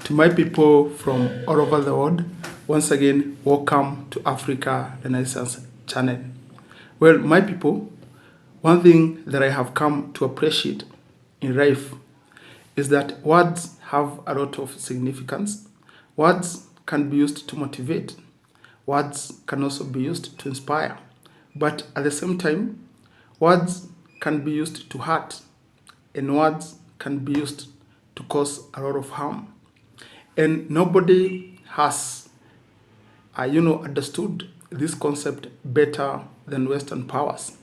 To my people from all over the world, once again, welcome to Africa Renaissance channel. Well, my people, one thing that I have come to appreciate in life is that words have a lot of significance. Words can be used to motivate. Words can also be used to inspire. But at the same time, words can be used to hurt, and words can be used to cause a lot of harm. And nobody has, understood this concept better than Western powers.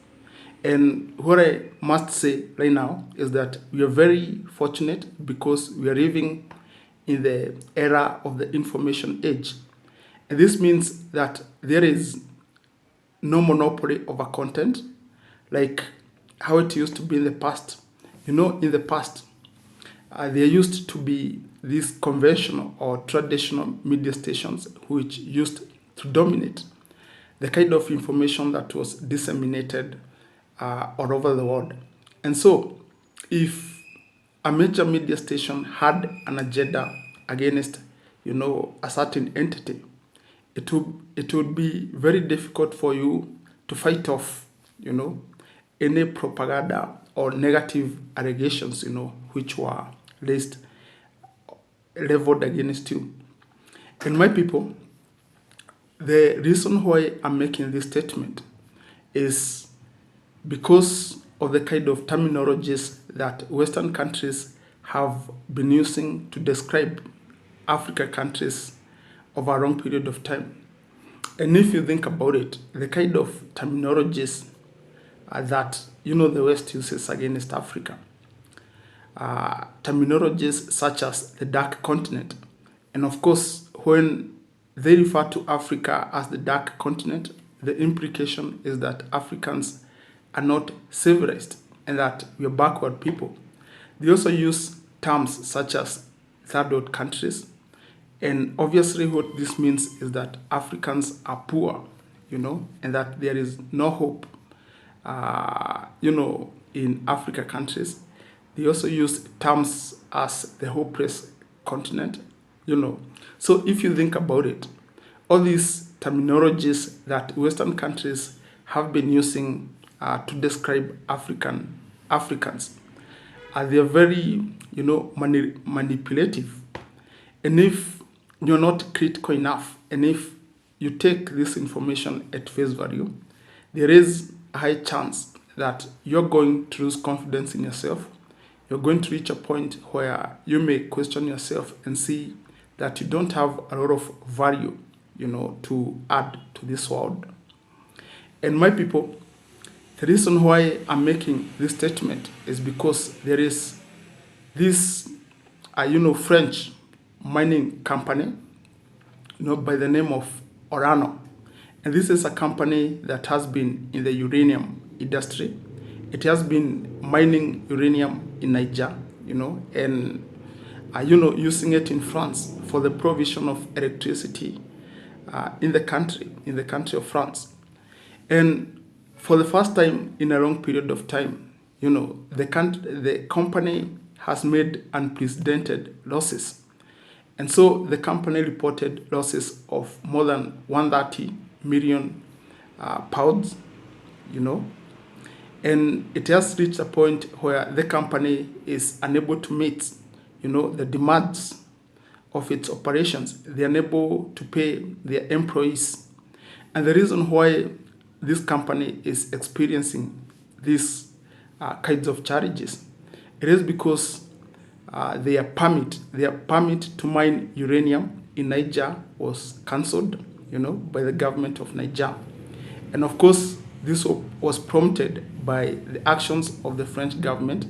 And what I must say right now is that we are very fortunate because we are living in the era of the information age. And this means that there is no monopoly over content like how it used to be in the past. In the past, there used to be these conventional or traditional media stations which used to dominate the kind of information that was disseminated all over the world. And so, if a major media station had an agenda against, a certain entity, it would be very difficult for you to fight off, any propaganda or negative allegations, which were leveled against you. And my people, the reason why I'm making this statement is because of the kind of terminologies that Western countries have been using to describe African countries over a long period of time. And if you think about it, the kind of terminologies that the West uses against Africa, terminologies such as the dark continent. And of course, when they refer to Africa as the dark continent, the implication is that Africans are not civilized and that we are backward people. They also use terms such as third world countries. And obviously what this means is that Africans are poor, and that there is no hope, in Africa countries. They also use terms as the hopeless continent, So if you think about it, all these terminologies that Western countries have been using to describe Africans, they are very, manipulative. And if you're not critical enough, and if you take this information at face value, there is a high chance that you're going to lose confidence in yourself. You're going to reach a point where you may question yourself and see that you don't have a lot of value, to add to this world. And my people, the reason why I'm making this statement is because there is this, French mining company, by the name of Orano. And this is a company that has been in the uranium industry. It has been mining uranium in Niger, and using it in France for the provision of electricity in the country of France. And for the first time in a long period of time, the company has made unprecedented losses. And so the company reported losses of more than 130 million pounds, and it has reached a point where the company is unable to meet, the demands of its operations. They are unable to pay their employees. And the reason why this company is experiencing these kinds of challenges, it is because their permit to mine uranium in Niger was cancelled, by the government of Niger. And of course, this was prompted by the actions of the French government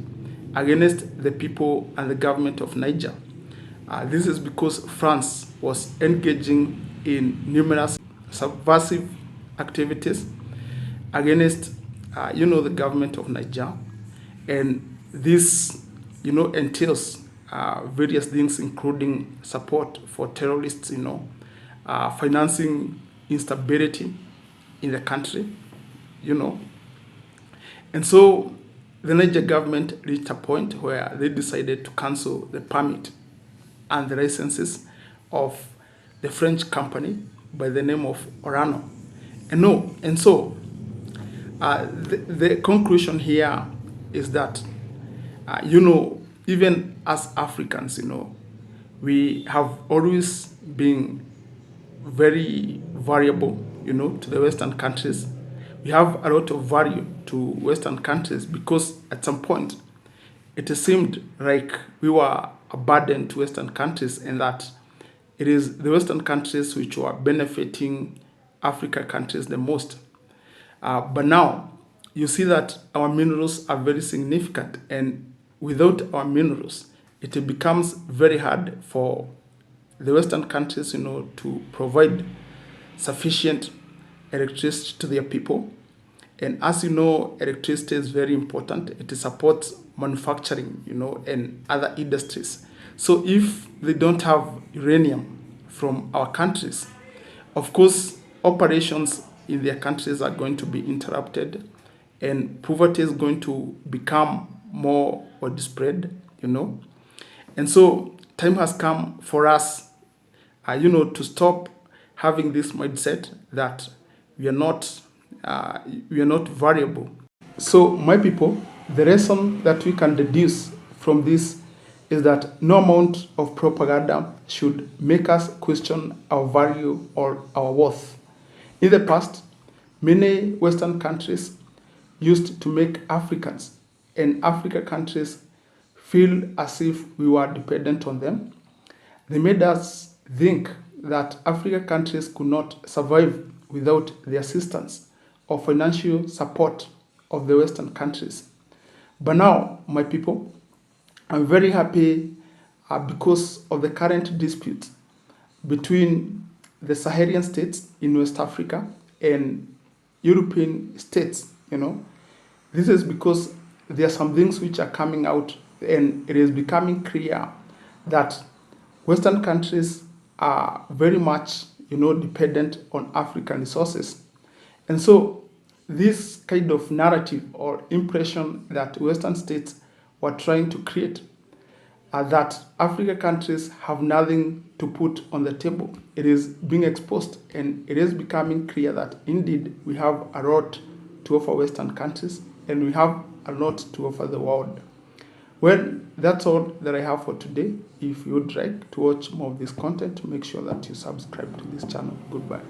against the people and the government of Niger. This is because France was engaging in numerous subversive activities against, the government of Niger. And this, entails various things, including support for terrorists, financing instability in the country, And so the Niger government reached a point where they decided to cancel the permit and the licenses of the French company by the name of Orano. And so the conclusion here is that, even as Africans, we have always been very variable, to the Western countries. We have a lot of value to Western countries because at some point it seemed like we were a burden to Western countries, and that it is the Western countries which were benefiting Africa countries the most. But now you see that our minerals are very significant, and without our minerals, it becomes very hard for the Western countries, to provide sufficient electricity to their people. And as you know, electricity is very important. It supports manufacturing, and other industries. So if they don't have uranium from our countries, of course, operations in their countries are going to be interrupted, and poverty is going to become more widespread, And so time has come for us, to stop having this mindset that we are not variable. So, my people, the lesson that we can deduce from this is that no amount of propaganda should make us question our value or our worth. In the past, many Western countries used to make Africans and Africa countries feel as if we were dependent on them. They made us think that Africa countries could not survive without the assistance or financial support of the Western countries. But now, my people, I'm very happy because of the current dispute between the Saharian states in West Africa and European states. This is because there are some things which are coming out, and it is becoming clear that Western countries are very much, dependent on African resources. And so this kind of narrative or impression that Western states were trying to create, that African countries have nothing to put on the table, it is being exposed, and it is becoming clear that indeed we have a lot to offer Western countries, and we have a lot to offer the world. Well, that's all that I have for today. If you would like to watch more of this content, make sure that you subscribe to this channel. Goodbye.